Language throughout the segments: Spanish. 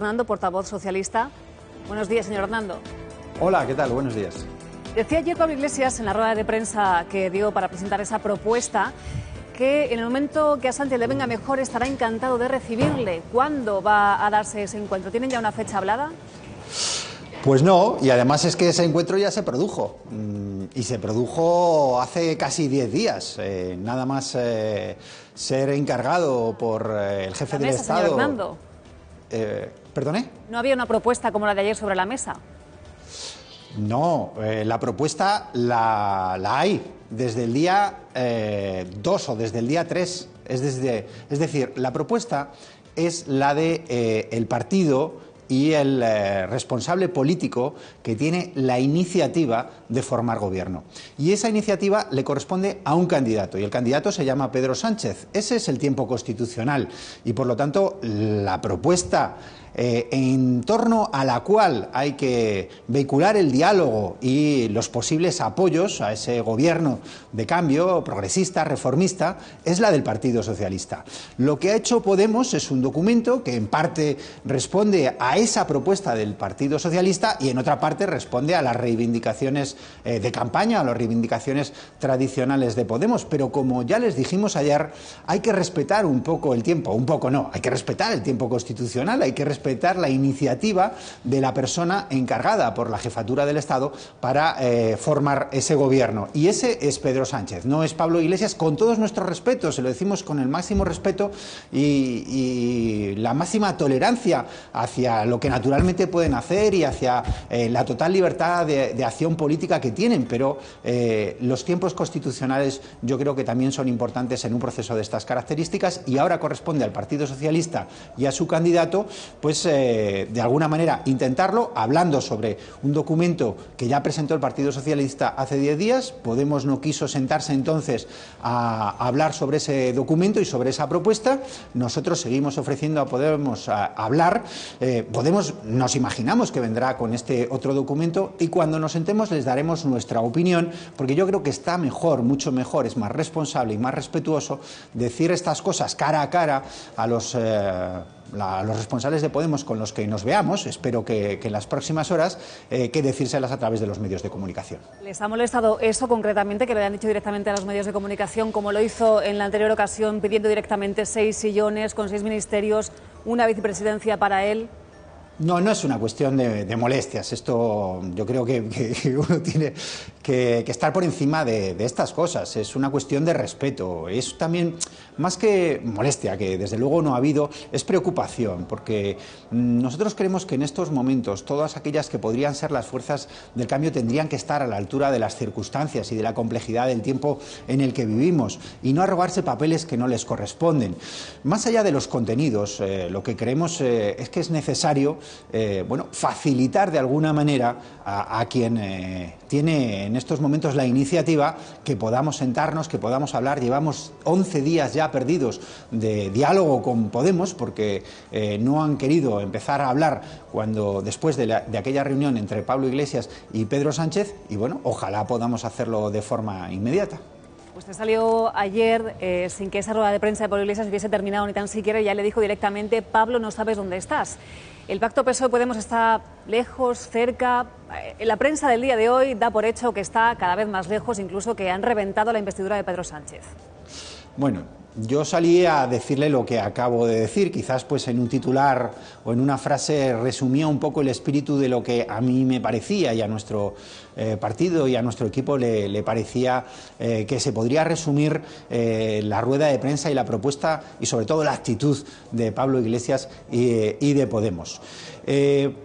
Hernando, portavoz socialista. Buenos días, señor Hernando. Hola, ¿qué tal? Buenos días. Decía ayer Pablo Iglesias en la rueda de prensa que dio para presentar esa propuesta que en el momento que a Sánchez le venga mejor estará encantado de recibirle. ¿Cuándo va a darse ese encuentro? ¿Tienen ya una fecha hablada? Pues no, y además es que ese encuentro ya se produjo, y se produjo hace casi 10 días, nada más ser encargado por el jefe del Estado. Señor Hernando. ¿Perdone? ¿No había una propuesta como la de ayer sobre la mesa? No, la propuesta la hay desde el día 2 o desde el día 3. Es decir, la propuesta es la de el partido y el responsable político que tiene la iniciativa de formar gobierno. Y esa iniciativa le corresponde a un candidato, y el candidato se llama Pedro Sánchez. Ese es el tiempo constitucional, y por lo tanto la propuesta en torno a la cual hay que vehicular el diálogo y los posibles apoyos a ese gobierno de cambio progresista, reformista, es la del Partido Socialista. Lo que ha hecho Podemos es un documento que en parte responde a esa propuesta del Partido Socialista y en otra parte responde a las reivindicaciones de campaña, a las reivindicaciones tradicionales de Podemos, pero como ya les dijimos ayer, hay que respetar un poco el tiempo, un poco no, hay que respetar el tiempo constitucional, hay que respetar la iniciativa de la persona encargada por la jefatura del Estado para formar ese gobierno. Y ese es Pedro Sánchez, no es Pablo Iglesias, con todos nuestros respetos, se lo decimos con el máximo respeto y la máxima tolerancia hacia lo que naturalmente pueden hacer y hacia la total libertad de acción política que tienen, pero los tiempos constitucionales yo creo que también son importantes en un proceso de estas características, y ahora corresponde al Partido Socialista y a su candidato pues de alguna manera intentarlo, hablando sobre un documento que ya presentó el Partido Socialista hace 10 días. Podemos no quiso sentarse entonces a hablar sobre ese documento y sobre esa propuesta. Nosotros seguimos ofreciendo a Podemos a hablar. Podemos, nos imaginamos que vendrá con este otro documento, y cuando nos sentemos les daremos nuestra opinión, porque yo creo que está mejor, mucho mejor, es más responsable y más respetuoso decir estas cosas cara a cara a los responsables de Podemos con los que nos veamos, espero que en las próximas horas, que decírselas a través de los medios de comunicación. ¿Les ha molestado eso concretamente, que lo hayan dicho directamente a los medios de comunicación, como lo hizo en la anterior ocasión, pidiendo directamente 6 sillones con 6 ministerios, una vicepresidencia para él? No, no es una cuestión de molestias. Esto yo creo que uno tiene que estar por encima de estas cosas. Es una cuestión de respeto. Es también, más que molestia, que desde luego no ha habido, es preocupación, porque nosotros creemos que en estos momentos todas aquellas que podrían ser las fuerzas del cambio tendrían que estar a la altura de las circunstancias y de la complejidad del tiempo en el que vivimos, y no arrogarse papeles que no les corresponden. Más allá de los contenidos, lo que creemos es que es necesario facilitar de alguna manera a quien tiene en estos momentos la iniciativa, que podamos sentarnos, que podamos hablar. Llevamos 11 días ya perdidos de diálogo con Podemos, porque no han querido empezar a hablar después de aquella reunión entre Pablo Iglesias y Pedro Sánchez, y bueno, ojalá podamos hacerlo de forma inmediata. Usted salió ayer sin que esa rueda de prensa de Pablo Iglesias hubiese terminado ni tan siquiera, y ya le dijo directamente: Pablo, no sabes dónde estás. El pacto PSOE-Podemos está lejos, cerca. La prensa del día de hoy da por hecho que está cada vez más lejos, incluso que han reventado la investidura de Pedro Sánchez. Bueno, yo salí a decirle lo que acabo de decir, quizás pues en un titular o en una frase resumía un poco el espíritu de lo que a mí me parecía, y a nuestro partido y a nuestro equipo le parecía que se podría resumir la rueda de prensa y la propuesta, y sobre todo la actitud de Pablo Iglesias y de Podemos.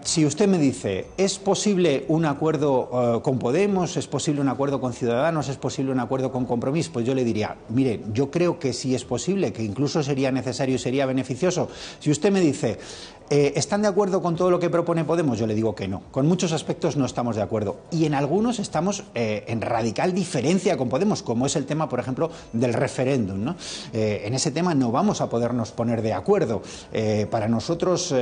Si usted me dice, ¿es posible un acuerdo con Podemos? ¿Es posible un acuerdo con Ciudadanos? ¿Es posible un acuerdo con Compromís? Pues yo le diría, mire, yo creo que sí es posible, que incluso sería necesario y sería beneficioso. Si usted me dice, ¿están de acuerdo con todo lo que propone Podemos? Yo le digo que no. Con muchos aspectos no estamos de acuerdo, y en algunos estamos en radical diferencia con Podemos, como es el tema, por ejemplo, del referéndum, ¿no? En ese tema no vamos a podernos poner de acuerdo. Para nosotros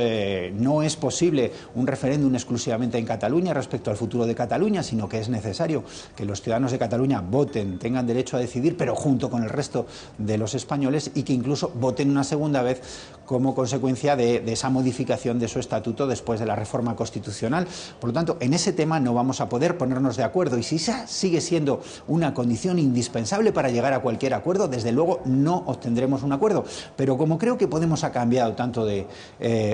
no es posible un referéndum exclusivamente en Cataluña respecto al futuro de Cataluña, sino que es necesario que los ciudadanos de Cataluña voten, tengan derecho a decidir, pero junto con el resto de los españoles, y que incluso voten una segunda vez como consecuencia de esa modificación modificación de su estatuto después de la reforma constitucional. Por lo tanto, en ese tema no vamos a poder ponernos de acuerdo, y si esa sigue siendo una condición indispensable para llegar a cualquier acuerdo, desde luego no obtendremos un acuerdo. Pero como creo que Podemos ha cambiado tanto de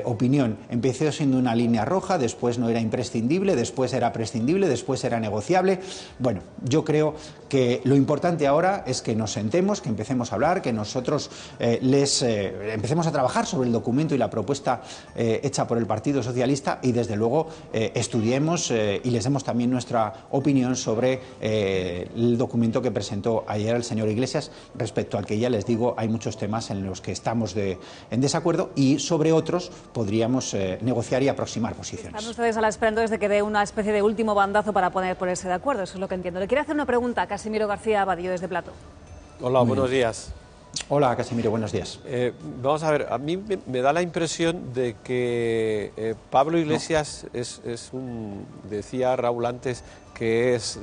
opinión, empezó siendo una línea roja, después no era imprescindible, después era prescindible, después era negociable. Bueno, yo creo que lo importante ahora es que nos sentemos, que empecemos a hablar, que nosotros empecemos a trabajar sobre el documento y la propuesta hecha por el Partido Socialista, y desde luego estudiemos y les demos también nuestra opinión sobre el documento que presentó ayer el señor Iglesias, respecto al que, ya les digo, hay muchos temas en los que estamos en desacuerdo, y sobre otros podríamos negociar y aproximar posiciones. Están ustedes a la espera entonces de que dé una especie de último bandazo para ponerse de acuerdo, eso es lo que entiendo. Le quiero hacer una pregunta a Casimiro García Abadío desde Plato. Hola, buenos días. Hola, Casimiro, buenos días. Vamos a ver, a mí me da la impresión de que Pablo Iglesias decía Raúl antes, que es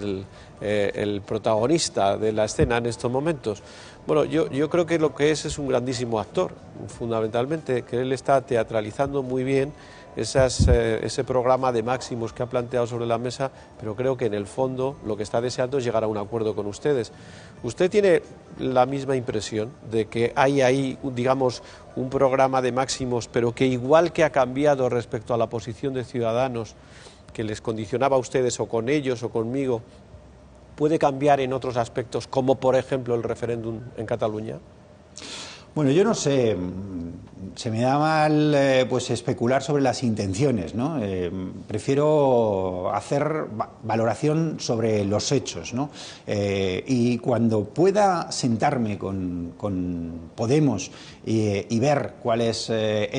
el protagonista de la escena en estos momentos. Bueno, yo creo que lo que es un grandísimo actor, fundamentalmente, que él está teatralizando muy bien ese programa de máximos que ha planteado sobre la mesa, pero creo que en el fondo lo que está deseando es llegar a un acuerdo con ustedes. ¿Usted tiene la misma impresión de que hay ahí, digamos, un programa de máximos, pero que igual que ha cambiado respecto a la posición de Ciudadanos, que les condicionaba a ustedes o con ellos o conmigo, puede cambiar en otros aspectos, como por ejemplo el referéndum en Cataluña? Bueno, yo no sé, se me da mal pues especular sobre las intenciones, ¿no? Prefiero hacer valoración sobre los hechos, ¿no? Y cuando pueda sentarme con Podemos y ver cuál es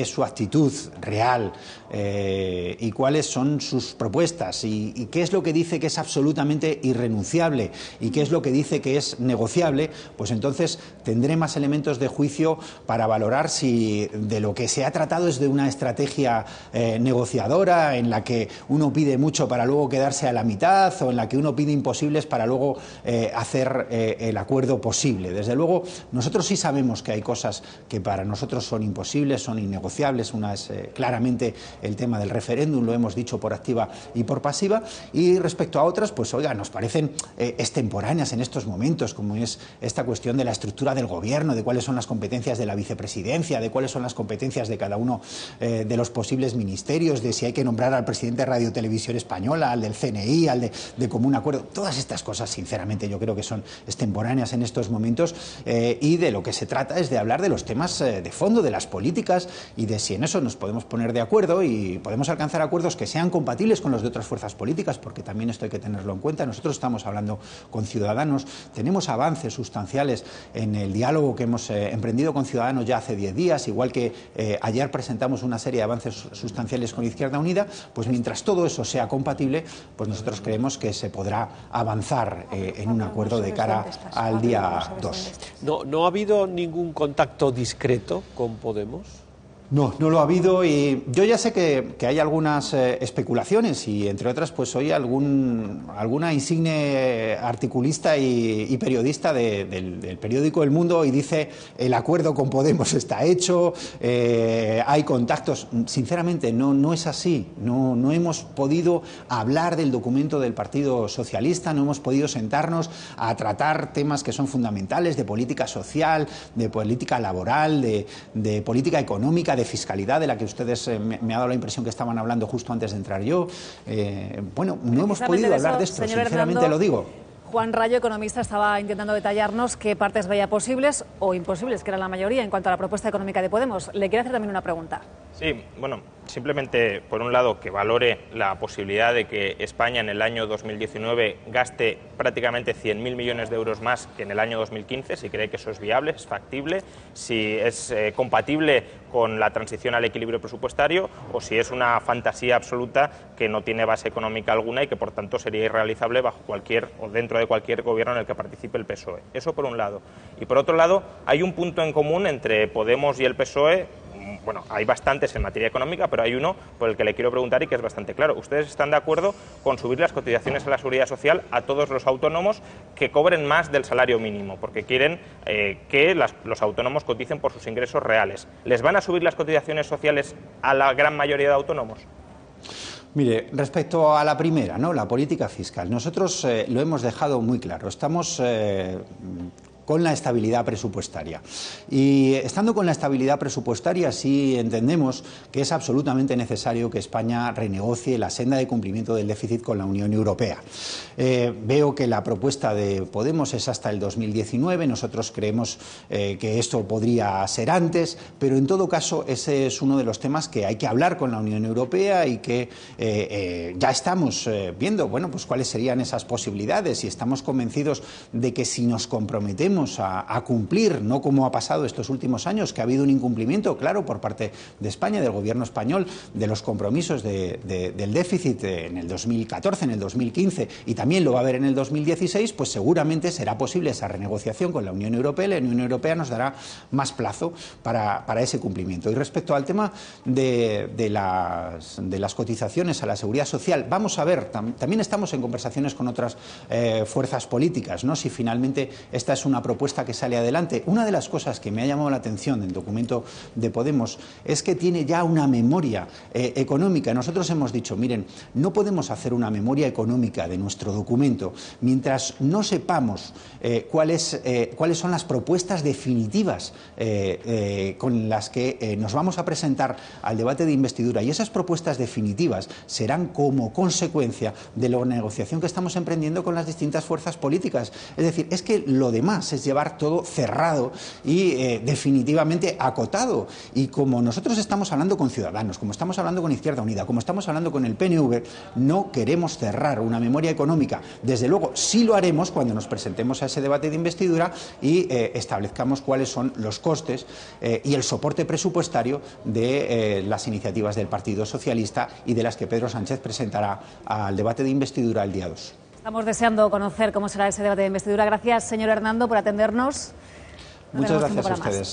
su actitud real y cuáles son sus propuestas y qué es lo que dice que es absolutamente irrenunciable y qué es lo que dice que es negociable, pues entonces tendré más elementos de juicio para valorar si de lo que se ha tratado es de una estrategia negociadora en la que uno pide mucho para luego quedarse a la mitad, o en la que uno pide imposibles para luego hacer el acuerdo posible. Desde luego, nosotros sí sabemos que hay cosas que para nosotros son imposibles, son innegociables. Una es claramente el tema del referéndum, lo hemos dicho por activa y por pasiva, y respecto a otras, pues oiga, nos parecen extemporáneas en estos momentos, como es esta cuestión de la estructura del gobierno, de cuáles son las competencias de la vicepresidencia, de cuáles son las competencias de cada uno de los posibles ministerios, de si hay que nombrar al presidente de Radio Televisión Española, al del CNI, al de común acuerdo. Todas estas cosas, sinceramente, yo creo que son extemporáneas en estos momentos, y de lo que se trata es de hablar de los temas de fondo, de las políticas, y de si en eso nos podemos poner de acuerdo y podemos alcanzar acuerdos que sean compatibles con los de otras fuerzas políticas, porque también esto hay que tenerlo en cuenta. Nosotros estamos hablando con Ciudadanos, tenemos avances sustanciales en el diálogo que hemos emprendido con Ciudadanos ya hace 10 días, igual que ayer presentamos una serie de avances sustanciales con Izquierda Unida. Pues mientras todo eso sea compatible, pues nosotros creemos que se podrá avanzar en un acuerdo de cara al día 2. ¿No ha habido ningún contacto discreto con Podemos? No, no lo ha habido, y yo ya sé que hay algunas especulaciones, y entre otras pues hoy alguna insigne articulista y periodista del periódico El Mundo, y dice el acuerdo con Podemos está hecho, hay contactos. Sinceramente no es así, no hemos podido hablar del documento del Partido Socialista, no hemos podido sentarnos a tratar temas que son fundamentales de política social, de política laboral, de política económica, de fiscalidad, de la que ustedes me ha dado la impresión que estaban hablando justo antes de entrar yo. Bueno, no hemos podido hablar de esto, sinceramente lo digo. Juan Rayo, economista, estaba intentando detallarnos qué partes veía posibles o imposibles, que era la mayoría, en cuanto a la propuesta económica de Podemos. Le quiero hacer también una pregunta. Sí, bueno, simplemente, por un lado, que valore la posibilidad de que España en el año 2019 gaste prácticamente 100.000 millones de euros más que en el año 2015, si cree que eso es viable, es factible, si es compatible con la transición al equilibrio presupuestario, o si es una fantasía absoluta que no tiene base económica alguna y que, por tanto, sería irrealizable bajo cualquier o dentro de cualquier gobierno en el que participe el PSOE. Eso por un lado. Y por otro lado, hay un punto en común entre Podemos y el PSOE bueno, hay bastantes en materia económica, pero hay uno por el que le quiero preguntar y que es bastante claro. ¿Ustedes están de acuerdo con subir las cotizaciones a la Seguridad Social a todos los autónomos que cobren más del salario mínimo? Porque quieren que los autónomos coticen por sus ingresos reales. ¿Les van a subir las cotizaciones sociales a la gran mayoría de autónomos? Mire, respecto a la primera, ¿no?, la política fiscal, nosotros lo hemos dejado muy claro. Estamos con la estabilidad presupuestaria. Y estando con la estabilidad presupuestaria, sí entendemos que es absolutamente necesario que España renegocie la senda de cumplimiento del déficit con la Unión Europea. Veo que la propuesta de Podemos es hasta el 2019, nosotros creemos que esto podría ser antes, pero en todo caso ese es uno de los temas que hay que hablar con la Unión Europea y que ya estamos viendo, bueno, pues cuáles serían esas posibilidades, y estamos convencidos de que si nos comprometemos a cumplir, no como ha pasado estos últimos años, que ha habido un incumplimiento claro por parte de España, del gobierno español, de los compromisos del déficit en el 2014, en el 2015, y también lo va a haber en el 2016, pues seguramente será posible esa renegociación con la Unión Europea. La Unión Europea nos dará más plazo para ese cumplimiento. Y respecto al tema de las cotizaciones a la Seguridad Social, vamos a ver, también estamos en conversaciones con otras fuerzas políticas, ¿no?, si finalmente esta es una propuesta que sale adelante. Una de las cosas que me ha llamado la atención del documento de Podemos es que tiene ya una memoria económica. Nosotros hemos dicho, miren, no podemos hacer una memoria económica de nuestro documento mientras no sepamos cuáles son las propuestas definitivas con las que nos vamos a presentar al debate de investidura, y esas propuestas definitivas serán como consecuencia de la negociación que estamos emprendiendo con las distintas fuerzas políticas. Es decir, es que lo demás es llevar todo cerrado y definitivamente acotado. Y como nosotros estamos hablando con Ciudadanos, como estamos hablando con Izquierda Unida, como estamos hablando con el PNV, no queremos cerrar una memoria económica. Desde luego, sí lo haremos cuando nos presentemos a ese debate de investidura y establezcamos cuáles son los costes y el soporte presupuestario de las iniciativas del Partido Socialista y de las que Pedro Sánchez presentará al debate de investidura el día 2. Estamos deseando conocer cómo será ese debate de investidura. Gracias, señor Hernando, por atendernos. Muchas gracias a ustedes.